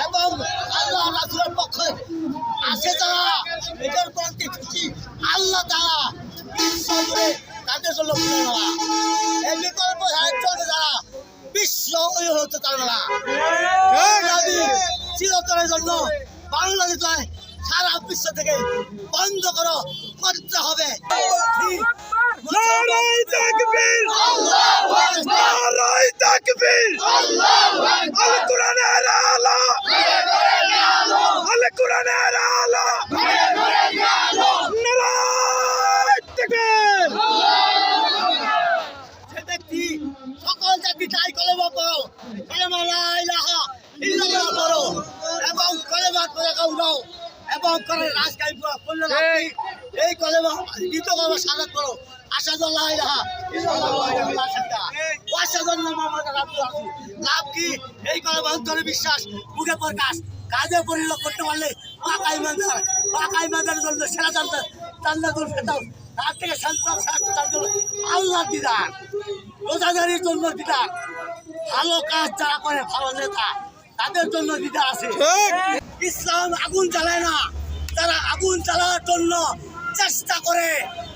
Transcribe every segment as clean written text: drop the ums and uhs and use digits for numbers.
এবং আল্লাহ রাসূলের পক্ষে আছে যারা এটার প্রতি খুশি আল্লাহ তাআলা বিশ্বজুড়ে তাদের জন্য এই বিকল্প চলবে যারা বিশ্ব হতে পারবে না। চিরতরের জন্য বাংলাদেশ সারা বিশ্ব থেকে বন্ধ করতে হবে। সকল জাতি তাই কলেমা পড়ো, কলেমা লা ইলাহা ইল্লাল্লাহ পড়ো এবং কলেমা পড়া উঠাও এবং করে রাজকাই করলে এই কলেমা দ্বিতীয় কলেমা সাদাত করো। আশহাদু আল্লা ইলাহা ইল্লাল্লাহ ওয়া আশহাদু আন্না মুহাম্মাদান রাসূলুল্লাহ। লাভ কি? এই কলেমা অন্তরে বিশ্বাস, মুখে প্রকাশ, কাজে পরিণত করতে পারলে পাকা ইমানদারের জন্য সেরা জান্নাতুল ফেরদাউস, তার থেকে সন্তান শাস্ত্রের জন্য আল্লাহর দিদার, রোজাদারির জন্য দিদার, ভালো কাজ যারা করে ভালো নেতা তাদের জন্য দিদার আছে। ইসলাম আগুন জ্বালায় না, তারা আগুন জ্বালানোর জন্য চেষ্টা করে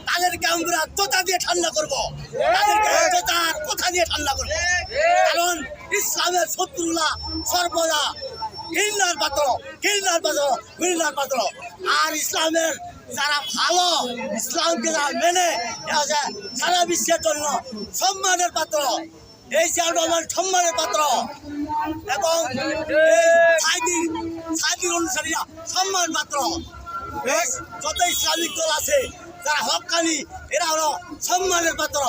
তাদেরকে আমরা জোতা দিয়ে ঠান্ডা করবো, তাদেরকে জোতার কথা দিয়ে ঠান্ডা করবো। কারণ ইসলামের শত্রুরা সর্বদা ঘৃণার পাত্র। আর ইসলামের যারা ভালো, ইসলামকে যারা মেনে সারা বিশ্বের জন্য সম্মানের পাত্র, এই জায়গাটা আমার সম্মানের পাত্র এবং সাইদির অনুসারীরা সম্মান পাত্র। যত ইসলামিক দল আছে যারা হক্কানি, এরা হলো সম্মানের পাত্র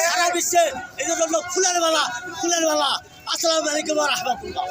সারা বিশ্বে। এই জন্য ফুলের বেলা। আসসালামু আলাইকুম ওয়া রাহমাতুল্লাহ।